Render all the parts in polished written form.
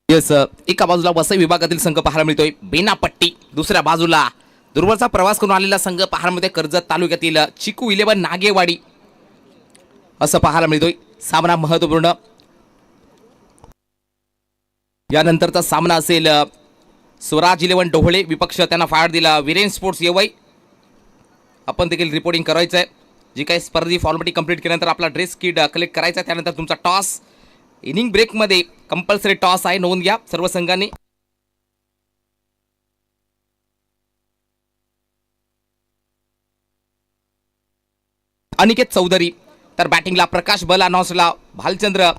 Yes, एका बाजूला वसई विभागातील संघ पाहायला मिळतोय बेनापट्टी, दुसऱ्या बाजूला दूरवरचा प्रवास करून आलेला संघ पाहायला मिळतोय कर्जत तालुक्यातील चिकू 11 नागेवाडी असं पाहायला मिळतोय. सामना महत्वपूर्ण. यानंतरचा सामना असेल स्वराज 11 डोहळे विपक्ष त्यांना फायर दिला वीरेन स्पोर्ट्स येवई. आपण देखील रिपोर्टिंग करायचं आहे. जी काही स्पर्धी फॉर्मॅलिटी कंप्लीट केल्यानंतर आपला ड्रेस किट कलेक्ट करायचा आहे. त्यानंतर तुमचा टॉस इनिंग ब्रेकमध्ये कंपल्सरी टॉस आहे, नोंद घ्या सर्व संघांनी. अनिकेत चौधरी तर बॅटिंगला प्रकाश बला, नॉसला भालचंद्र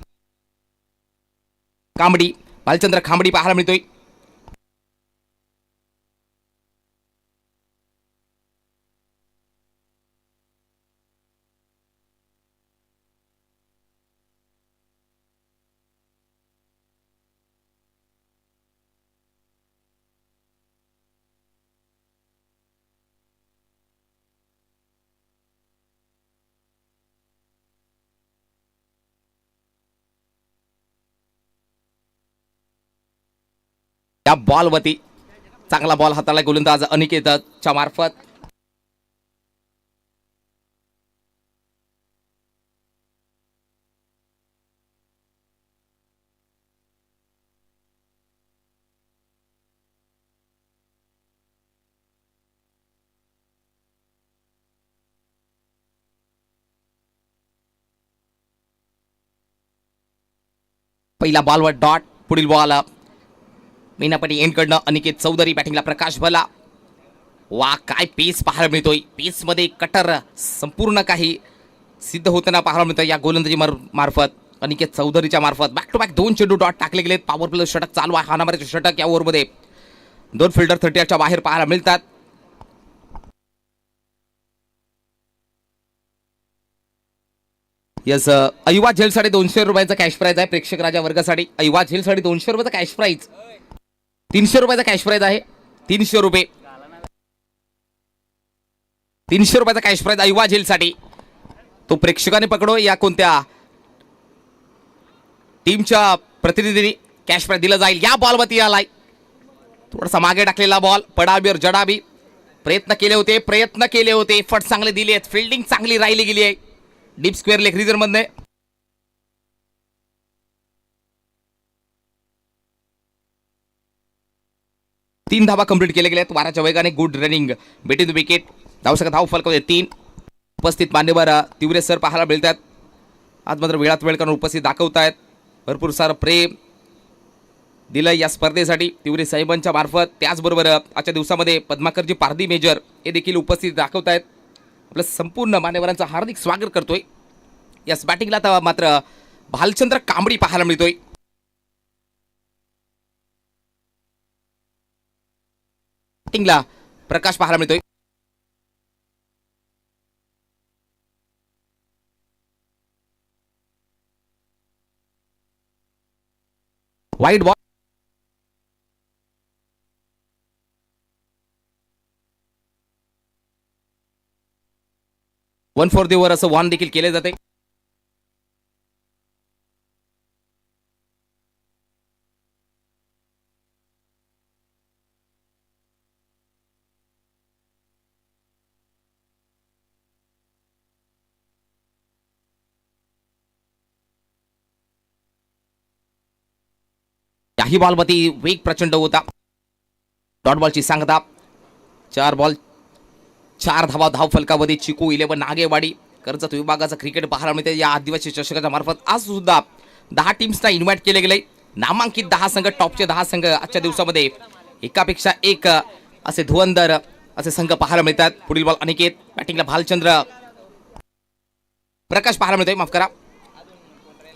खांबडी पाहायला मिळतोय. या बॉलवरती चांगला बॉल हाताला गोलंदाज अनिकेतच्या मार्फत. पहिला बॉलवर डॉट, पुढील बॉल मीनापटी एंडकडनं अनिकेत चौधरी, बॅटिंगला प्रकाश भला. वा काय पेस पाहायला मिळतोय. पेस मध्ये कटर संपूर्ण काही सिद्ध होताना पाहायला मिळतं या गोलंदाजी मार्फत अनिकेत चौधरीच्या मार्फत. बॅक टू बॅक 2 चेंडू डॉट टाकले गेलेत. पॉवर प्ले षटक चालू आहे. हा नंबरचे षटक या ओव्हरमध्ये 2 फिल्डर 38च्या बाहेर पाहायला मिळतात. यस, अयुवा झेलसाठी 200 रुपयाचा कॅश प्राइज आहे. प्रेक्षक राजा वर्गासाठी अयुवा झेलसाठी 200 रुपयाचा कॅश प्राइज, 300 रुपयाचा कॅश प्राइज आहे. 300 रुपये, 300 रुपयाचा कॅश प्राइज अयुवा झेलसाठी. तो प्रेक्षकाने पकडो या कोणत्या टीमच्या प्रतिनिधींनी कॅश प्राइज दिला जाईल. या बॉलवरती आलाय थोडासा मागे टाकलेला बॉल, पडाबीर जडाबी. प्रयत्न केले होते फट चांगले दिलेत. फिल्डिंग चांगली राहिली गेली आहे डीप स्क्वेअर लेग रिजन मध्ये. तीन धावा कंप्लीट केले गेलेत वाराच्या वेगाने. Good running between the wicket. धाव फलकावते 3. उपस्थित मान्यवर तिवरे सर पाहायला मिळतात. आज मात्र वेळात वेळ करून उपस्थित दाखवतायत. भरपूर सारं प्रेम दिलं या स्पर्धेसाठी तिवरे साहेबांच्या मार्फत. त्याचबरोबर आजच्या दिवसामध्ये पद्माकरजी पारधी मेजर हे देखील उपस्थित दाखवतायत. आपलं संपूर्ण मान्यवरांचं हार्दिक स्वागत करतोय. यास बॅटिंगला तर मात्र भालचंद्र कांबडी पाहायला मिळतोय. बॅटिंगला प्रकाश पाहायला मिळतोय. वाईट बॉल, 1 फॉर द ओव्हर असं वॉन देखील केले जाते. याही बॉलवरती वेग प्रचंड होता. डॉट बॉलची सांगता 4 बॉल 4 धावा धाव फलकामध्ये. चिकू 11 नागेवाडी कर्जत विभागाचा क्रिकेट पाहायला मिळते या आदिवासी चषकाच्या मार्फत. आज सुद्धा 10 टीम्सना इन्व्हाइट केले गेले. नामांकित 10 संघ, टॉपचे 10 संघ आजच्या दिवसामध्ये एकापेक्षा एक असे धुवंदर असे संघ पाहायला मिळतात. पुढील बॉल अनिकेत, बॅटिंगला भालचंद्र प्रकाश पाहायला मिळतोय, माफ करा.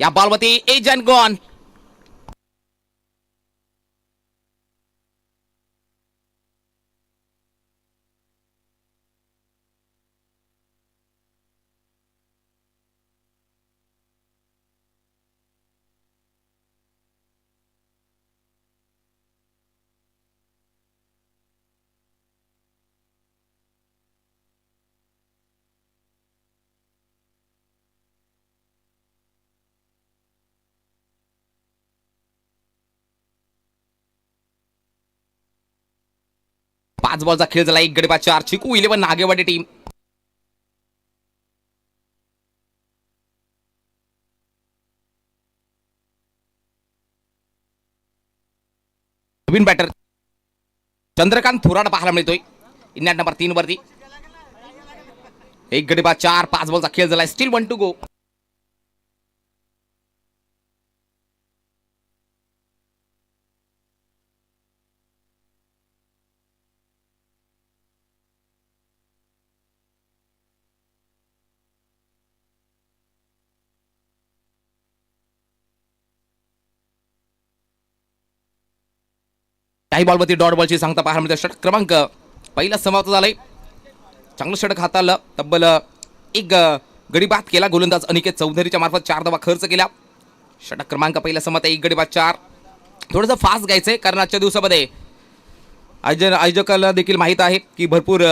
या बॉलवरती एज अँड गॉन. 5 बॉलचा खेळ झाला, 1 गडी बाद 4. चिकू 11 नागेवाडी टीम. नवीन बॅटर चंद्रकांत थोराड पाहायला मिळतोय इंडिया नंबर 3 वरती. 1 गडी बाद 4, 5 बॉलचा खेळ झाला, स्टील 1 टू गो. काही बॉलवरती डॉट बॉलची सांगता पाहायला मिळते. षटक क्रमांक पहिला समाप्त झालाय. चांगलं षटक हाताळलं. तब्बल 1 गडी बाद केला गोलंदाज अनिकेत चौधरीच्या मार्फत. 4 धावा खर्च केला. षटक क्रमांक पहिला समाप्त, 1 गडी बाद 4. थोडंसं फास्ट घ्यायचंय कारण आजच्या दिवसामध्ये आयोजकाला देखील माहीत आहे की भरपूर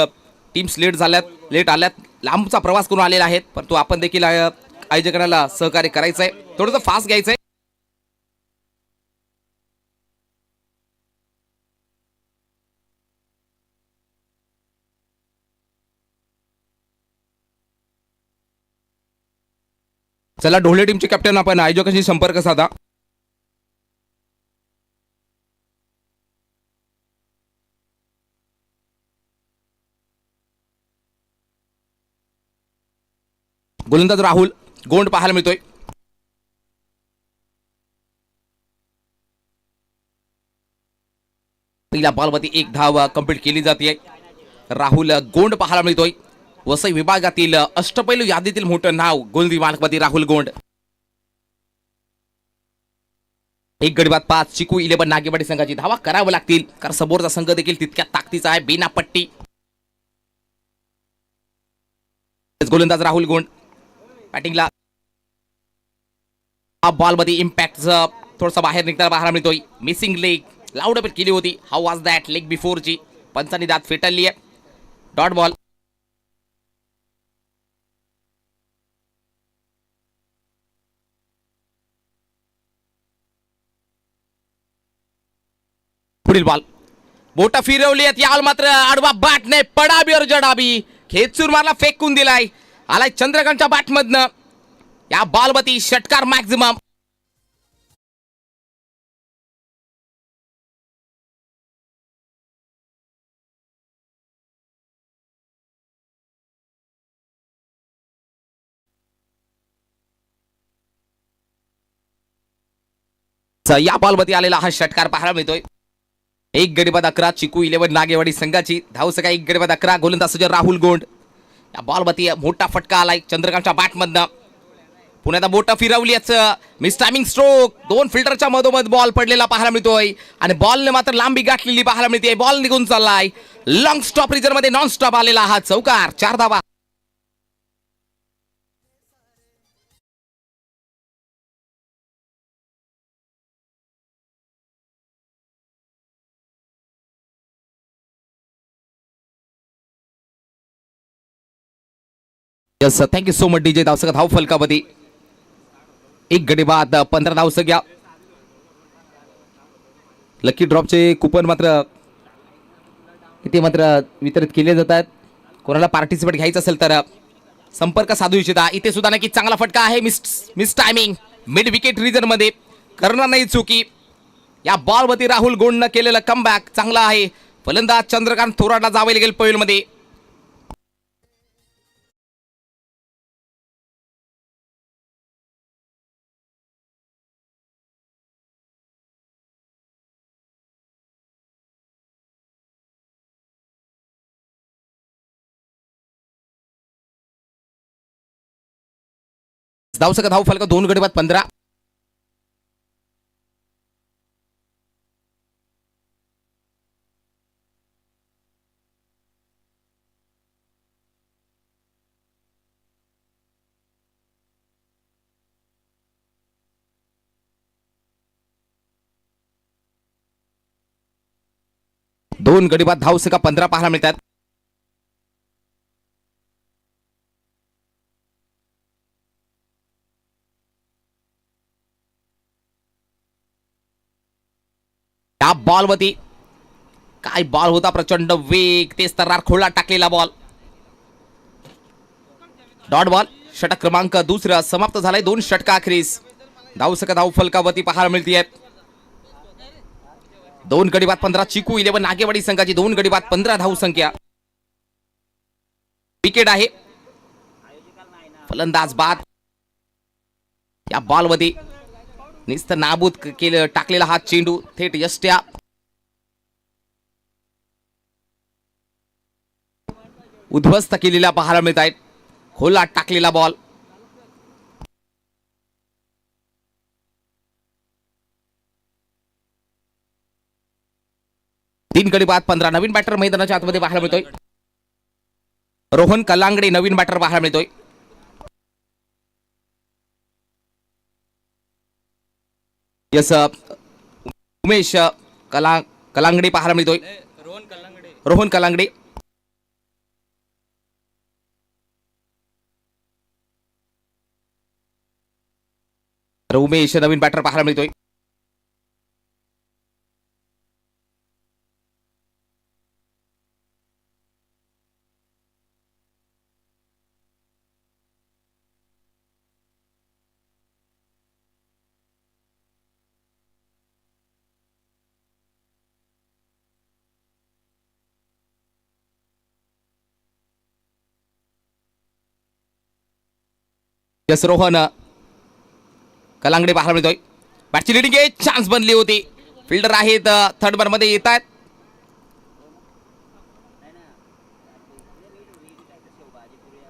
टीम्स लेट आल्यात, लांबचा प्रवास करून आलेला आहेत, परंतु आपण देखील आयोजकांना सहकार्य करायचंय. थोडंसं फास्ट घ्यायचंय. चला ढोले टीमचे कॅप्टन आपण आयोजकांशी संपर्क साधा. गोलंदाज राहुल गोंड पाहायला मिळतोय. पहिल्या बॉलवरती 1 धाव कंप्लीट केली जाते. राहुल गोंड पाहायला मिळतोय. वसई विभागातील अष्टपैलू यादीतील मोठं नाव गोलंदाजी मार्कवरती राहुल गोंड. 1 गडी बाद 5. चिकू 11 नागेवाडी संघाची धावा करावं लागतील कारण समोरचा संघ देखील तितक्या ताकदीचा आहे. बिना पट्टी गोलंदाज राहुल गोंड बॅटिंगला. हा बॉल मध्ये इम्पॅक्ट थोडासा बाहेर निघताना पाहायला मिळतोय. मिसिंग लेग लाऊड अपील केली होती. हाऊ वॉज दॅट लेग बिफोरची पंचांनी दात फेटाळली आहे. Dot ball. पुढील बॉल बोटा फिरवली आहेत. याल मात्र आडवा बॅट ने पडाबी और जडाबी खेचून मारला, फेकून दिलाय. आलाय चंद्रकांतच्या बॅटमधनं. या बॉलवरती षटकार मॅक्झिमम. या बॉलवरती आलेला हा षटकार पाहायला मिळतोय. 1 गडी बाद 11. चिकू 11 नागेवाडी संघाची धावसंख्या 1 गडी बाद 11. गोलंदाज राहुल गोंड. या बॉलवरती मोठा फटका आलाय चंद्रकांतच्या बॅटमधनं. पुन्हा बोटा फिरवली. Miss timing stroke. 2 फिल्टरच्या मधोमध बॉल पडलेला पाहायला मिळतोय आणि बॉलने मात्र लांबी गाठलेली पाहायला मिळते. बॉल निघून चाललाय. लॉंग स्टॉप रिजन मध्ये नॉन स्टॉप आलेला हा चौकार. 4 धावा. Yes thank you so much DJ. धावसंख्या धाव फलकामध्ये 1 गडी बाद 15 धावसंख्या. लकी ड्रॉपचे कुपन मात्र इथे मात्र वितरित केले जात आहेत. कोणाला पार्टिसिपेट घ्यायचं असेल तर संपर्क साधू इच्छिता. इथे सुद्धा नक्की चांगला फटका आहे. Mistiming mid wicket region मध्ये करणार नाही चुकी. या बॉलवरती राहुल गोंडनं केलेलं कमबॅक चांगला आहे. फलंदाज चंद्रकांत थोराडला जावे लागेल पैलमध्ये. धावसंख्या धाव फलक 2 गडी बाद 15. दोन गडी बाद धावसंख्या 15 पाहायला मिळतात. या बॉलवरती काय बॉल होता, प्रचंड वेग, तेच तरार खोळा टाकलेला बॉल. Dot ball. षटक क्रमांक दुसरा समाप्त झालाय. 2 षटका अखेरीस धावसंख्या धाव फलकावरती पाहायला मिळतीये. 2 गडी बाद 15. चिकू 11 नागेवाडी संघाची 2 गडी बाद 15 धावसंख्या. विकेट आहे. फलंदाज बाद. या बॉलमध्ये निस्त नाबूद केलं टाकलेला हा चेंडू थेट यष्ट्या उद्ध्वस्त केलेला पाहायला मिळत आहेत. खोला टाकलेला बॉल. तीन गडी बाद 15. नवीन बॅटर मैदानाच्या आतमध्ये पाहायला मिळतोय. रोहन कलांगडे नवीन बॅटर पाहायला मिळतोय. यस उमेश कलांगडे पाहायला मिळतोय. रोहन कलांगडे. उमेश नवीन बॅटर पाहायला मिळतोय. यस रोहन कलांगडे पाहायला मिळतोय. बॅटची लिडिंग आहे. चान्स बनली होती. फिल्डर आहेत थर्ड बार मध्ये येत आहेत.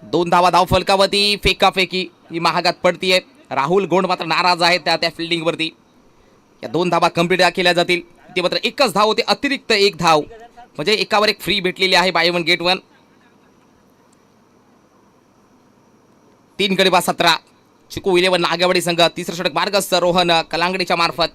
दोन धावा धाव फलकावरती. फेकाफेकी ही महागात पडतीये. राहुल गोंड मात्र नाराज आहेत त्या फिल्डिंग वरती. या 2 धावा कंप्लीट केल्या जातील. ते मात्र एकच धाव होते. अतिरिक्त 1 धाव म्हणजे एकावर एक फ्री भेटलेली आहे. Bye 1 gate 1. 3 गडी बाद 17. चिकू 11 नागेवाडी संघ. तिसरं षटक मार्गस्थ रोहन कलांगडेच्या मार्फत.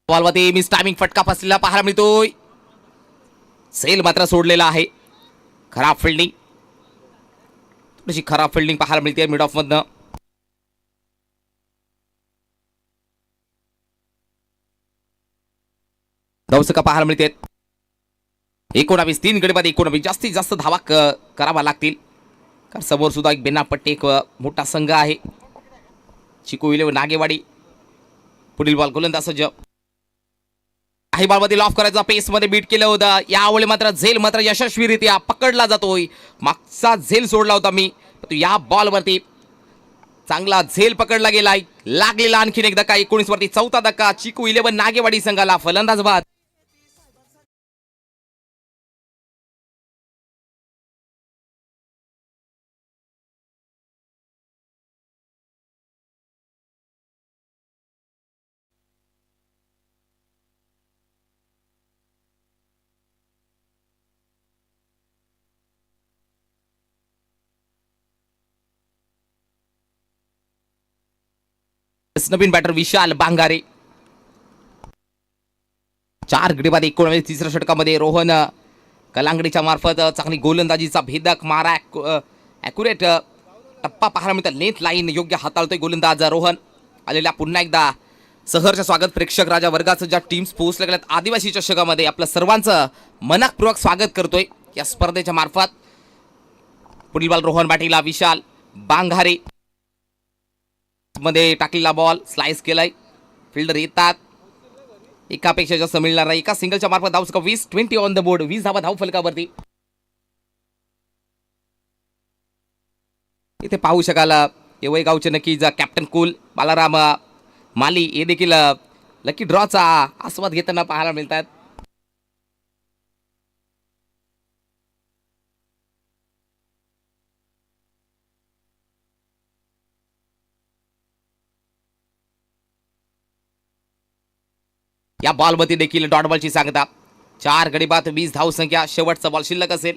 बॉलवरती मिस टायमिंग फटका फसलेला पाहायला मिळतोय. सेल मात्र सोडलेला आहे. खराब फिल्डिंग. थोडीशी खराब फिल्डिंग पाहायला मिळते मिड ऑफ मधनं. धावसंख्या पाहायला मिळते 19. 3 गडी बाद 19. जास्तीत जास्त धावा करावा लागतील कारण समोर सुद्धा एक बेनापट्टी एक मोठा संघ आहे. चिकू 11 नागेवाडी. पुढील बॉल गोलंदाज सज्ज. काही बॉलमध्ये ऑफ करायचा पेस मध्ये बीट केलं होतं. यावेळी मात्र झेल मात्र यशस्वीरित्या पकडला जातोय. मागचा झेल सोडला होता मी. या बॉलवरती चांगला झेल पकडला गेलाय. लागलेला आणखीन एक धक्का. 19 वरती 4था धक्का. चिकू 11 नागेवाडी संघाला. फलंदाज बाद. नवीन बॅटर विशाल बांगारे. 4 गडी बाद 19. तिसऱ्या षटकामध्ये रोहन कलांगडीच्या मार्फत चांगली गोलंदाजीचा भेदक मारा. ॲक्युरेट टप्पा पाहायला मिळतात. लेंथ लाईन योग्य हाताळतोय गोलंदाज रोहन. आलेल्या पुन्हा एकदा सहर्ष स्वागत प्रेक्षक राजा वर्गाचं ज्या टीम्स पोहोचल्या गेल्यात आदिवासी चषकामध्ये आपलं सर्वांचं मनपूर्वक स्वागत करतोय या स्पर्धेच्या मार्फत. पुढील बॉल रोहन बॅटिंगला. विशाल बांगारे मध्ये टाकलेला बॉल स्लाइस केलाय. फिल्डर येतात. एकापेक्षा जास्त मिळणार नाही. एका सिंगलच्या मार्फत धावसंख्या 20. 20 ऑन द बोर्ड. 20 धावा धाव फलकावरती. इथे पाहू शकाल येवई गावचे नक्कीच कॅप्टन कुल बालाराम माली हे देखील लकी ड्रॉचा आस्वाद घेताना पाहायला मिळतात. या बॉलमध्ये देखील डॉट बॉलची सांगता. 4 गडी बाद 20 धाव संख्या. शेवटचा बॉल शिल्लक असेल.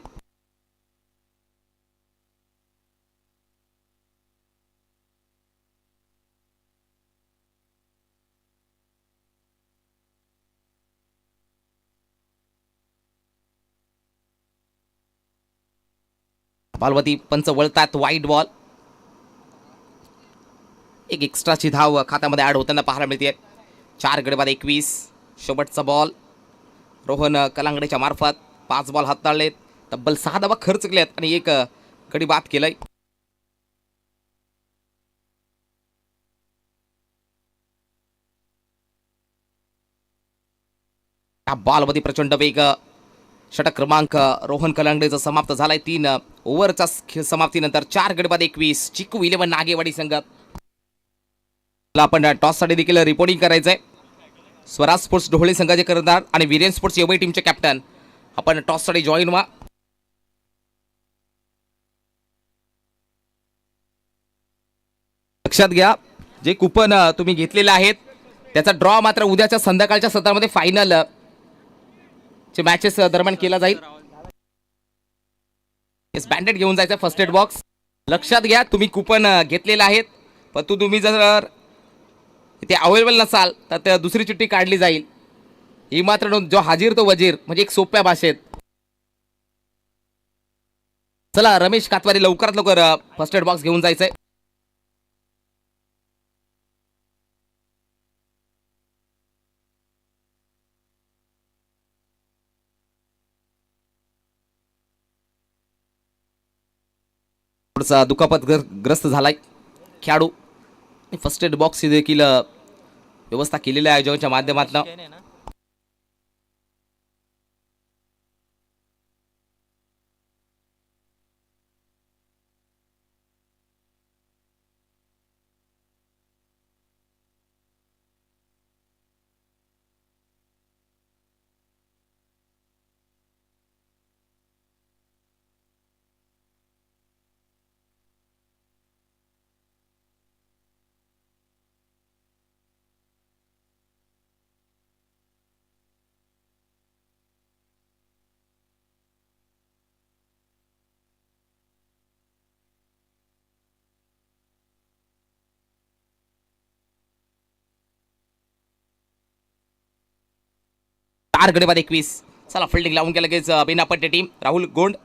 बॉलवरती पंच वळतात. वाईट बॉल. एक एक्स्ट्राची धाव खात्यामध्ये ॲड होताना पाहायला मिळते. 4 गडी बाद 21. शेवटचा बॉल रोहन कलांगडेच्या मार्फत 5 बॉल हाताळलेत, तब्बल 6 धावा खर्च केल्यात आणि एक गडी बाद केलाय. या बॉलमध्ये प्रचंड वेग. षटक क्रमांक रोहन कलांगडेचा समाप्त झालाय. 3 ओव्हरच्या समाप्तीनंतर 4 गडी बाद 21. चिकू 11 नागेवाडी संघ. आपण टॉससाठी देखील रिपोर्टिंग करायचंय. स्वराज स्पोर्ट्स ढोळे संघाचे कर्णधार आणि वीरेन स्पोर्ट्स एवढी टीमचे कॅप्टन आपण टॉससाठी जॉईन व्हा. लक्षात घ्या, जे कुपन तुम्ही घेतलेले आहेत त्याचा ड्रॉ मात्र उद्याच्या संध्याकाळच्या सत्रामध्ये फायनल चे मॅचेस दरम्यान केला जाईल. बँडेड घेऊन जायचं फर्स्ट एड बॉक्स. लक्षात घ्या, तुम्ही कुपन घेतलेले आहेत, पण तुम्ही जर ते अवेलेबल नसाल तर त्या दुसरी चिठ्ठी काढली जाईल. ही मात्र जो हाजीर तो वजीर, म्हणजे एक सोप्या भाषेत. चला रमेश कातवारी लवकरात लवकर फर्स्ट एड बॉक्स घेऊन जायचंय. थोडासा दुखापत ग्रस्त झालाय खेळाडू. फर्स्ट एड बॉक्स देखील व्यवस्था केलेल्या आयोजकांच्या माध्यमातून. चार गडी बाद 21. चला फिल्डिंग लावून गेलं लगेच बेनापट्टे टीम. राहुल गोंड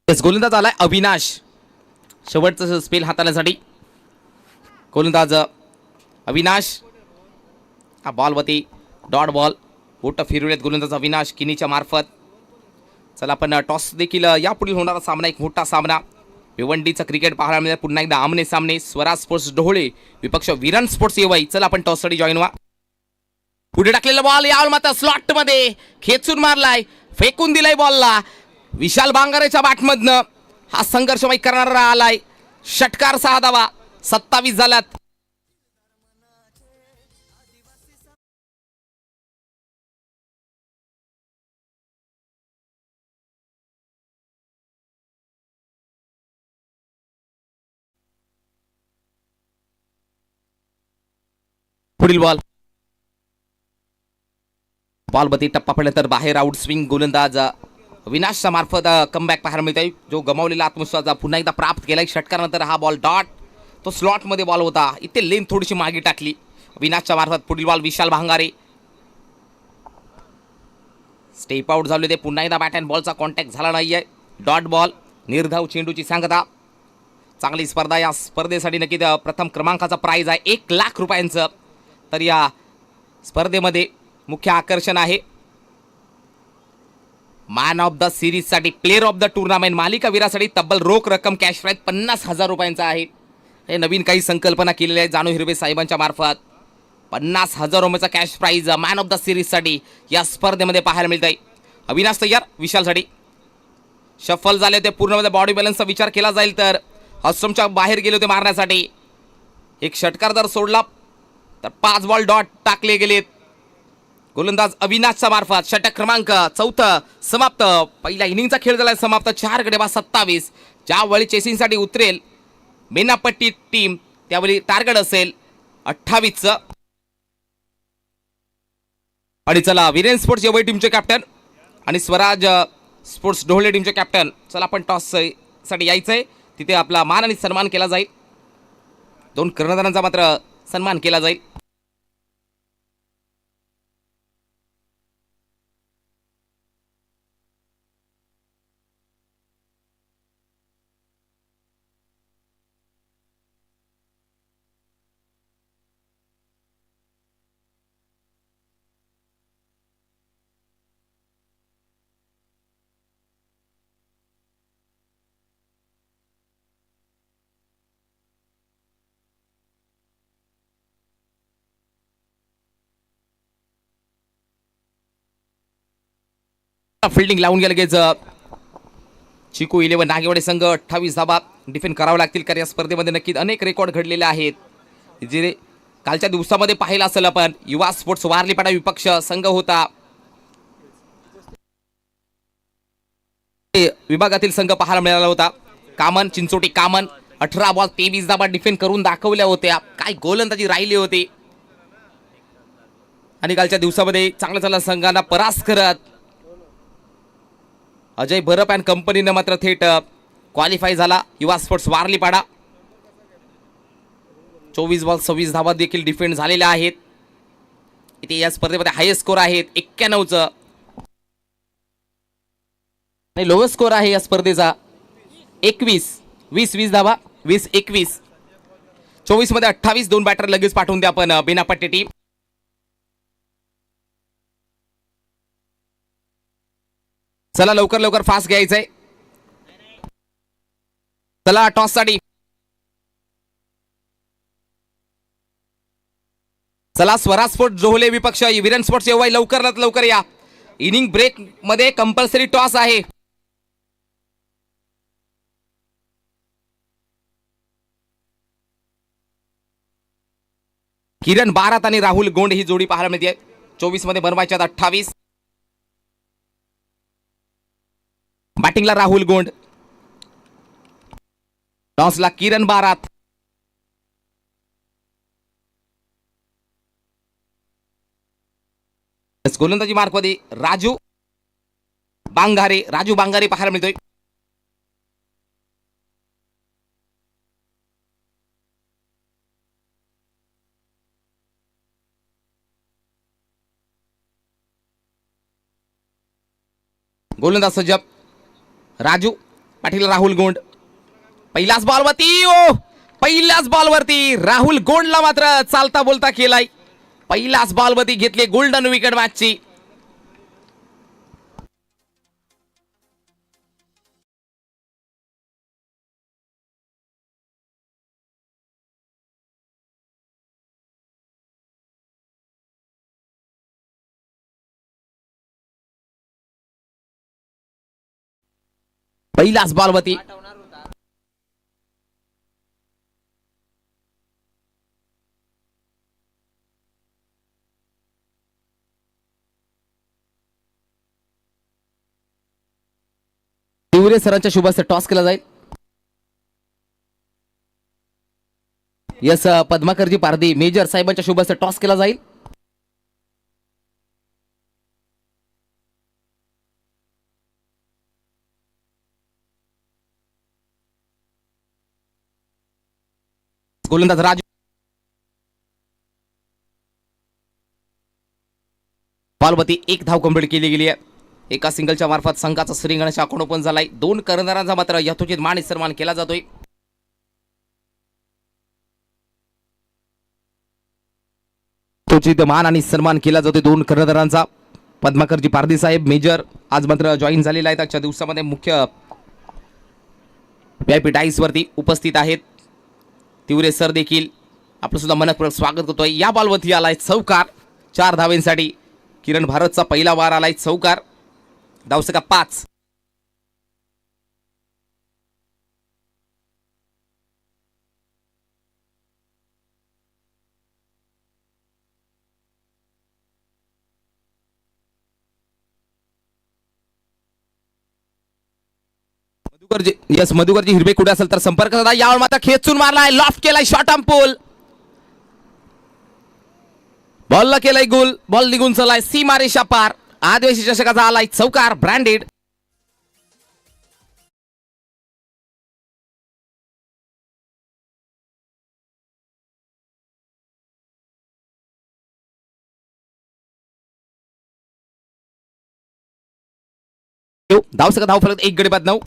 गोलंदाज आलाय अविनाश शेवटचं स्पेल हाताळण्यासाठी. गोलंदाज अविनाश. हा बॉलवरती डॉट बॉल बोट फिरवलेत गोलंदाज अविनाश किनीच्या मार्फत. चला आपण टॉस देखील यापुढील होणारा सामना एक मोठा सामना. भिवंडीचा क्रिकेट पाहायला मिळेल पुन्हा एकदा आमने सामने. स्वराज स्पोर्ट्स ढोळे विपक्ष वीरन स्पोर्ट्स येवाई. चला आपण टॉससाठी जॉईन व्हा. पुढे टाकलेला बॉल यावर मात्र स्लॉट मध्ये खेचून मारलाय, फेकून दिलाय बॉलला. विशाल भांगारेच्या बॅटमधनं हा संघर्ष करणारा आलाय. षटकार 6 धावा 27 झाल्यात. पुढील बॉल बॉलवरती टप्पा पडल्यानंतर बाहेर आउट स्विंग. गोलंदाज विनाशच्या मार्फत कमबॅक पाहायला मिळतोय. जो गमावलेला आत्मविश्वास पुन्हा एकदा प्राप्त केलाय. षटकारानंतर हा बॉल डॉट, तो स्लॉटमध्ये बॉल होता. इथे लेन थोडीशी मागे टाकली विनाशच्या मार्फत. पुढील बॉल विशाल भांगारे. स्टेप आउट झाले ते. पुन्हा एकदा बॅट अँड बॉलचा कॉन्टॅक्ट झाला नाहीये. Dot ball. निर्धाव चेंडूची सांगता. चांगली स्पर्धा. या स्पर्धेसाठी नक्की प्रथम क्रमांकाचा प्राइज आहे 1 लाख रुपयांचं. तर या स्पर्धेमध्ये मुख्य आकर्षण आहे मॅन ऑफ द सिरीजसाठी, प्लेअर ऑफ द टुर्नामेंट, मालिकावीरासाठी तब्बल रोख रक्कम कॅश प्राइज 50,000 रुपयांचा आहे. हे नवीन काही संकल्पना केलेल्या आहेत जानू हिरवे साहेबांच्या मार्फत. 50,000 रुपयाचा cash prize man of the सिरीजसाठी या स्पर्धेमध्ये पाहायला मिळत आहे. अविनाश तयार विशालसाठी. शफल झाले होते पूर्णमध्ये. बॉडी बॅलन्सचा विचार केला जाईल तर हॉस्टमच्या बाहेर गेले होते मारण्यासाठी. एक षटकार जर सोडला तर 5 बॉल डॉट टाकले गेलेत. गोलंदाज अविनाशच्या मार्फत षटक क्रमांक 4 समाप्त. पहिल्या इनिंगचा खेळ झाला समाप्त. 4 गडी बाद 27. ज्यावेळी चेसिंगसाठी उतरेल बेनापट्टी टीम त्यावेळी टार्गेट असेल 28चं. आणि चला वीरेन स्पोर्ट्स येवई टीमचे कॅप्टन आणि स्वराज स्पोर्ट्स ढोळे टीमचे कॅप्टन, चला आपण टॉस साठी यायचंय. तिथे आपला मान आणि सन्मान केला जाईल. 2 कर्णधारांचा मात्र सन्मान केला जाईल. फिल्डिंग लावून गेलं लगेच चिकू 11 नागेवाडे संघ 28 धाबा डिफेंड करावं लागतील, कारण या स्पर्धेमध्ये नक्कीच अनेक रेकॉर्ड घडलेले आहेत. जे कालच्या दिवसामध्ये पाहिलं असेल आपण, युवा स्पोर्ट्स वारलीपाडा विपक्ष संघ होता, विभागातील संघ पाहायला मिळाला होता. कामन चिंचोटी कामन 18 बॉल 23 धाबा डिफेंड करून दाखवल्या होत्या. काय गोलंदाजी राहिली होती आणि कालच्या दिवसामध्ये चांगल्या संघांना परास्त करत अजय बरप अँड कंपनीनं मात्र थेट क्वालिफाय झाला युवा स्पोर्ट्स वारलीपाडा. 24 बॉल 26 धावा देखील डिफेंड झालेल्या आहेत. इथे या स्पर्धेमध्ये हायेस्ट स्कोर आहेत 91चं आणि लोएस्ट स्कोर आहे या स्पर्धेचा 21. 20 धावा 20-21. 24 मध्ये 28. 2 बॅटर लगेच पाठवून द्या आपण बेनापट्टी टीम. चला लवकर फास्ट घ्यायचंय. चला टॉस साठी. चला स्वराज स्पोर्ट्स जोहले विपक्ष वीरेन स्पोर्ट्स येवई लवकरात लवकर या. इनिंग ब्रेक मध्ये कंपल्सरी टॉस आहे. किरण बारात आणि राहुल गोंड ही जोडी पाहायला मिळते. 24 मध्ये बनवायच्यात 28. बॅटिंगला राहुल गोंड, टॉसला किरण बारात. गोलंदाजी मार्कमध्ये राजू बांगारे पाहायला मिळतोय. गोलंदाज सज्ज राजू, पाटील राहुल गोंड. पहिल्याच बॉलवरती राहुल गोंडला मात्र चालता बोलता केलाय. पहिल्याच बॉलवरती घेतले गोल्डन विकेट मॅचची. पहिल्याच बॉलवरती तिवरे सरांच्या शुभास्ते टॉस केला जाईल. यस पद्माकरजी पारधी मेजर साहेबांच्या शुभास्ते टॉस केला जाईल. गोलंदाज राजू, बॉलवरती 1 धाव कंप्लीट केली गेली आहे. एका सिंगलच्या मार्फत संघाचा श्रीगणेश अकाउंट ओपन झालाय. 2 कर्णधारांचा मात्र यथोचित मान सन्मान केला जातोय. यथोचित मान आणि सन्मान केला जातोय 2 कर्णधारांचा. पद्माकरजी पारधी साहेब मेजर आज मात्र जॉईन झालेला आहे. आजच्या दिवसामध्ये मुख्य व्हीआयपी डाईस वरती उपस्थित आहेत. तिवरे सर देखील आपलं सुद्धा मनपूर्वक स्वागत करतोय. या बॉलवरती आलाय चौकार 4 धावेंसाठी. किरण भारतचा पहिला वार आलाय चौकार. धावसंख्या 5. मधुकरजी हिरवे कुठे असेल तर संपर्क साधा. यावर मात्र खेचून मारलाय, लॉफ्ट केलाय, शॉट ऑन पोल, बॉलला केलाय गोल, बॉल निघून चलाय सीमा रेषा पार. आदिवासी चषकाचा आलाय चौकार ब्रँडेड. धावसका धाव फलक 1 गडी बाद 9.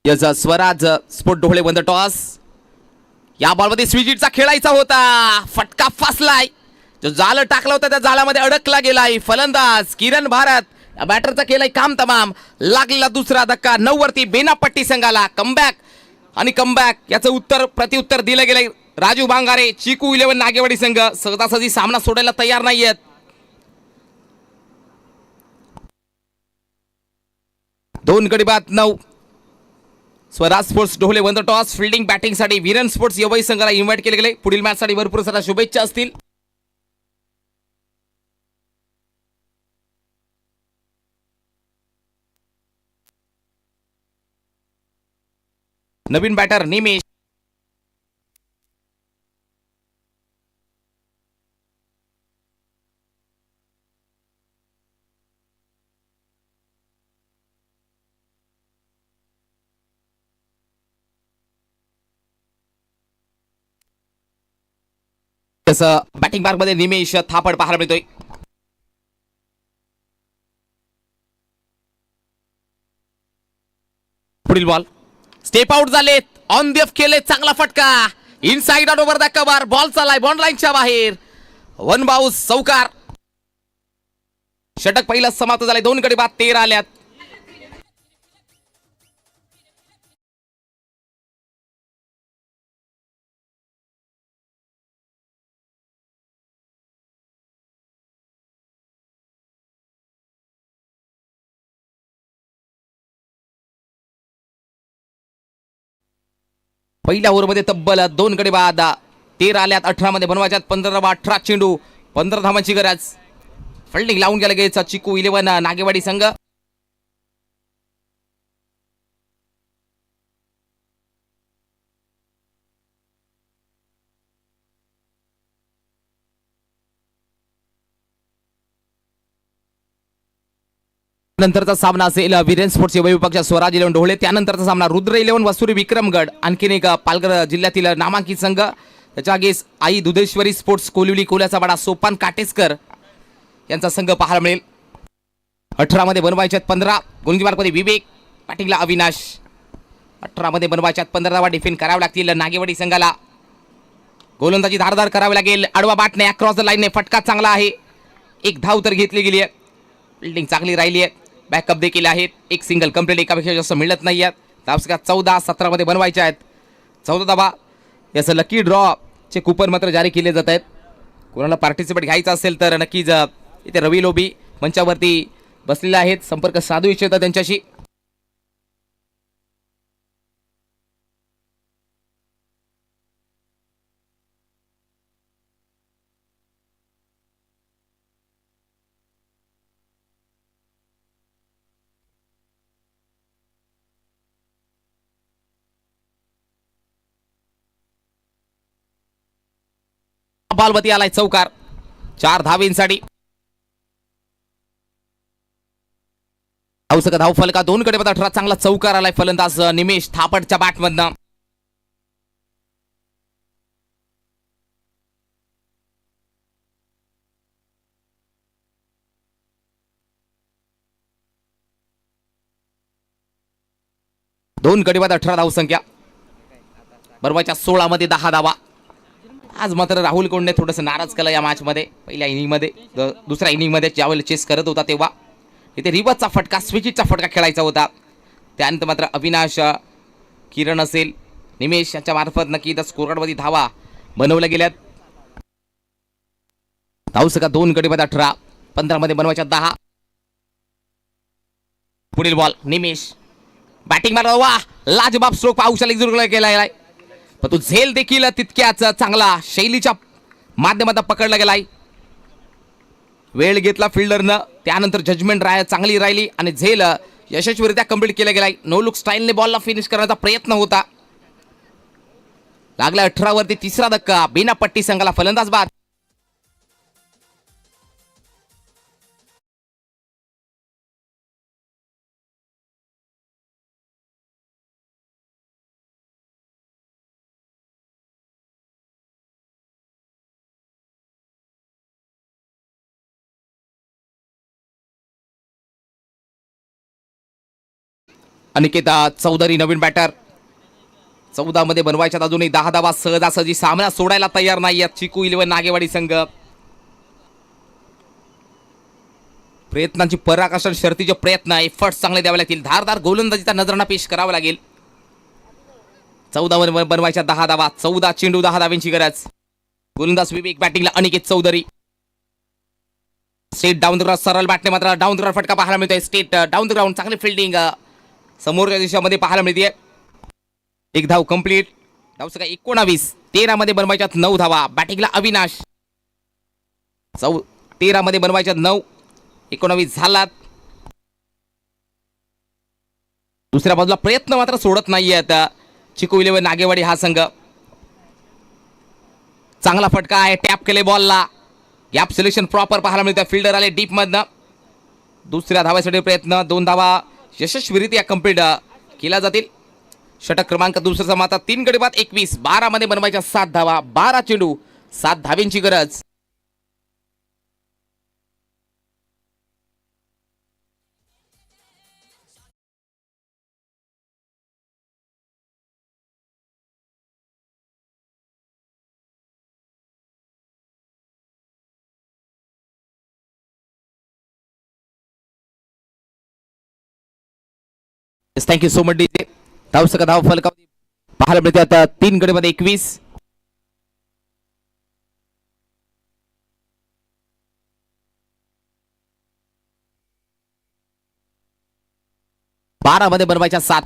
यस Swaraj sport Dhole won the toss. या बॉलमध्ये स्विजिटचा खेळायचा होता, फटका फासलाय, जो जाळ टाकला होता त्या जाळामध्ये अडकला गेलाय. फलंदाज किरण भारत या बॅटरचा केलाय काम तमाम. लागलेला दुसरा धक्का 9 वरती बेनापट्टी संघाला. कमबॅक आणि कमबॅक याचं उत्तर प्रत्युत्तर दिलं गेलंय. राजू भांगारे चिकू 11 नागेवाडी संघ सहजासहजी सामना सोडायला तयार नाहीयेत. 2 गडी बाद 9. Swaraj sports Dhole one the toss. Fielding batting साठी विरन स्पोर्ट्स यवई संघाला इन्व्हाइट केले गेले. पुढील मॅच साठी भरपूर साऱ्या शुभेच्छा असतील. नवीन बॅटर निमेश. बॅटिंग मार्क मध्ये निमेश थापड पाहायला मिळतोय. पुढील बॉल स्टेप आउट झालेत, ऑन दी ऑफ केले, चांगला फटका, inside out over the cover, ball चालाय बॉन्ड लाईनच्या बाहेर, 1 बाउन्स चौकार. षटक पहिला समाप्त झाले. 2 गडी बाद 13 आल्यात. पहिल्या ओव्हरमध्ये तब्बल 2 गडी बाद 13 आल्यात. 18 मध्ये बनवायच्यात 15 18 चेंडू, 15 धावांची गरज. फिल्डिंग लावून गेला गेचा चिकू 11 नागेवाडी संघ. नंतरचा सामना असेल विरेन स्पोर्ट्स युवा विभागाच्या स्वराज 11 ढोळे. त्यानंतरचा सामना रुद्र 11 वसुरी विक्रमगड. आणखीन एक पालघर जिल्ह्यातील नामांकित संघ, त्याच्या आगेस आई दुधेश्वरी स्पोर्ट्स कोलिवली कोल्याचा वाडा सोपान काटेसकर यांचा संघ पाहायला मिळेल. 18 मध्ये बनवायच्यात 15. गोलंदाजी मार्कमध्ये विवेक, बॅटिंगला अविनाश. 18 मध्ये बनवायच्यात 15 धावा डिफेंड कराव्या लागतील नागेवाडी संघाला. गोलंदाजी धारदार करावी लागेल. आडवा बॅटने अक्रॉस द लाईनने फटका चांगला आहे. 1 धाव तर घेतली गेली आहे. फिल्डिंग चांगली राहिली आहे. बॅकअप देखील आहेत. 1 सिंगल कंप्लीट एकापेक्षा जास्त मिळत नाही आहेत. धावसंख्या 14. 17 मध्ये बनवायच्या आहेत. 14 धावा. याचं लकी ड्रॉ चे कुपन मात्र जारी केले जात आहेत. कोणाला पार्टिसिपेट घ्यायचा असेल तर नक्कीच इथे रवी लोबी मंचावरती बसलेले आहेत. संपर्क साधू इच्छिता त्यांच्याशी. बॉलवरती आलाय चौकार 4 धावेंसाठी. धाव फलका 2 गडी बाद 18. चांगला चौकार आलाय फलंदाज निमेश थापडच्या बॅटमधनं. दोन गडी बाद 18 धावसंख्या. बरोबरच्या 16 मध्ये 10 धावा. आज मात्र राहुल कोंडने थोडंसं नाराज केलं या मॅचमध्ये. पहिल्या इनिंगमध्ये, दुसऱ्या इनिंगमध्ये ज्यावेळेला चेस करत होता तेव्हा इथे रिवर्सचा फटका, स्विचिटचा फटका खेळायचा होता. त्यानंतर मात्र अविनाश, किरण असेल, निमेश यांच्या मार्फत नक्की स्कोरकार्डमध्ये धावा बनवल्या गेल्यात. धावसंख्या 2 गडी बाद 18. 15 मध्ये बनवायच्या 10. पुढील बॉल निमेश बॅटिंग मारला. वा, लाजबाब स्ट्रोक पाऊशाला केलाय. पण तो झेल देखील तितक्याच चांगला शैलीच्या माध्यमातून पकडला गेलाय. वेळ घेतला फिल्डरनं, त्यानंतर जजमेंट चांगली राहिली आणि झेल यशस्वीरित्या कंप्लीट केला गेलाय. नो लुक स्टाईलने बॉलला फिनिश करण्याचा प्रयत्न होता. लागला 18 वरती तिसरा धक्का. बिना पट्टी संघाला फलंदाज बाद. अनिकेत चौधरी नवीन बॅटर. 14 मध्ये बनवायच्यात अजूनही 10 धावा. सहजासहजी सामना सोडायला तयार नाही आहेत चिकू 11 नागेवाडी संघ. प्रयत्नांची पराकाष्ठा, शर्तीचे प्रयत्न, एफर्ट्स चांगले द्यावे लागतील. धारदार गोलंदाजीचा नजराणा पेश करावा लागेल. 14 मध्ये बनवायच्या 10 धावा. 14 चेंडू 10 धाव्यांची गरज. गोलंदाज विवेक, बॅटिंगला Aniket Chaudhari. Straight down the ground, सरळ बॅटने मात्र डाऊन द ग्राउंड फटका पाहायला मिळतोय. स्टेट डाऊन द ग्राउंड, चांगली फिल्डिंग समोरच्या दिशेमध्ये पाहायला मिळते. एक धाव कंप्लीट. धावसंख्या 19. 13 मध्ये बनवायच्यात 9 धावा. बॅटिंगला अविनाश. 13 मध्ये बनवायच्यात 9. 19 झालात. दुसऱ्या बाजूला प्रयत्न मात्र सोडत नाहीये आता चिकू 11 नागेवाडी हा संघ. चांगला फटका आहे. टॅप केले बॉलला. गॅप सिलेक्शन प्रॉपर पाहायला मिळतं. फिल्डर आले डीप मधनं. दुसऱ्या धावासाठी प्रयत्न. 2 धावा यशस्वीरित्या कंप्लीट केल्या जातील. षटक क्रमांक दुसऱ्याचा माता 3 गडी बाद 21. 12 मध्ये बनवायच्या 7 धावा. 12 चेंडू 7 धाव्यांची गरज. Thank you so much DJ. धावसंख्या धाव फलकावधी पाहायला मिळते आता 3 गडी मध्ये 21. बारा मध्ये बनवायच्या 7.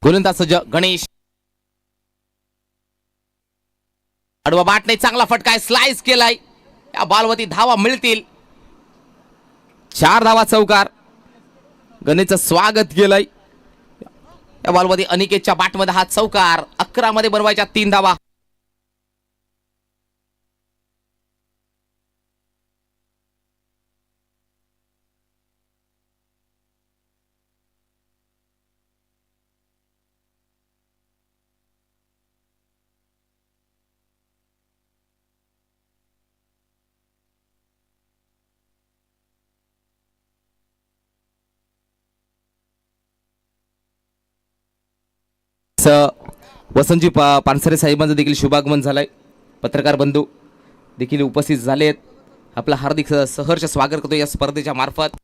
गोलंदाज सज्ज गणेश. आडवा बाटने चांगला फटका आहे. स्लाइस केलाय. या बॉलवरती धावा मिळतील. 4 धावा चौकार. गणेशचं स्वागत केलंय. या बॉलवरती अनिकेतच्या बॅटमध्ये हा चौकार. 11 मध्ये बनवायच्या 3 धावा. वसंतजी पानसरे साहेबांचं देखील शुभागमन झालंय. पत्रकार बंधू देखील उपस्थित झालेत. आपलं हार्दिक सहर्ष स्वागत करतो या स्पर्धेच्या मार्फत.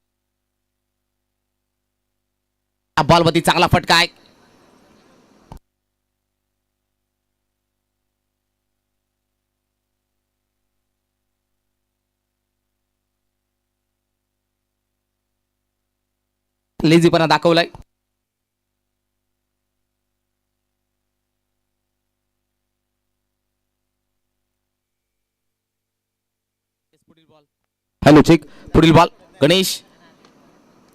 बॉलवरती चांगला फटका आहे. लेझीपणा दाखवलाय. Hello check. पुढील बॉल गणेश.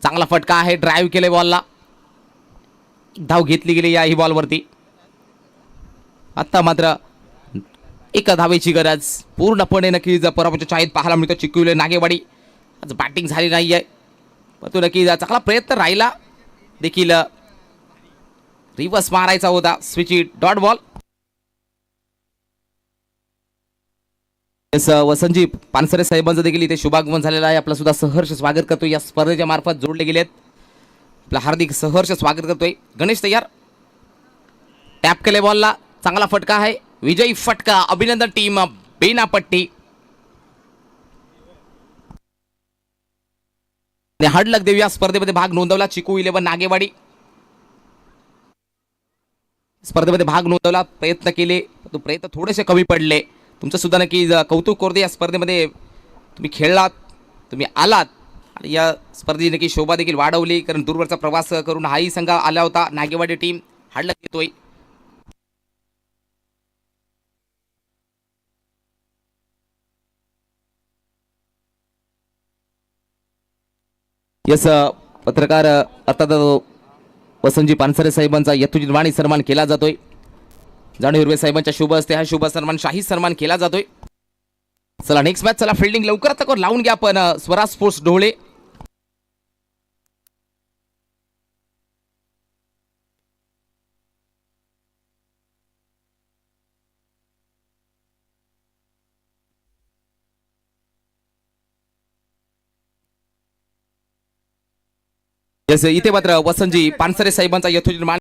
चांगला फटका आहे. ड्राईव्ह केले बॉलला. धाव घेतली गेली या ही बॉलवरती. आता मात्र 1 धावेची गरज. पूर्णपणे नक्कीच पराभवाच्या छायेत पाहायला मिळतो चिकू 11 नागेवाडी. आज बॅटिंग झाली नाही आहे पण तो नक्की चांगला प्रयत्न राहिला. देखील रिव्हर्स मारायचा होता. Switch it dot ball. Vasantji Pansare साहेबांचं देखील इथे शुभागमन झालेलं आहे. आपलं सुद्धा सहर्ष स्वागत करतो. या स्पर्धेच्या मार्फत जोडले गेलेत. आपलं हार्दिक सहर्ष स्वागत करतोय. गणेश तयार. टॅप केले बॉलला. चांगला फटका आहे. विजयी फटका. अभिनंदन टीम बेनापट्टी. हार्ड लक देऊ. या स्पर्धेमध्ये भाग नोंदवला चिकू 11 नागेवाडी. स्पर्धेमध्ये भाग नोंदवला. प्रयत्न केले तो प्रयत्न थोडेसे कमी पडले. तुमचं सुद्धा नक्की कौतुक करतो. या स्पर्धेमध्ये तुम्ही खेळलात, तुम्ही आलात आणि या स्पर्धेची नक्की शोभा देखील वाढवली, कारण दूरवरचा प्रवास करून हाही संघ आला होता. नागेवाडी टीम हडलत येतोय. यस पत्रकार अर्थात वसंतजी पानसरे साहेबांचा यथोचितवाणी सन्मान केला जातोय. जाणू हिरवे साहेबांच्या शुभ हस्ते हा शुभ सन्मान, शाही सन्मान केला जातोय. चला नेक्स्ट मॅच, चला फिल्डिंग लवकरात लावून घ्या आपण स्वराज स्पोर्ट्स ढोळे. इथे मात्र वसंतजी पानसरे साहेबांचा यथोचित मान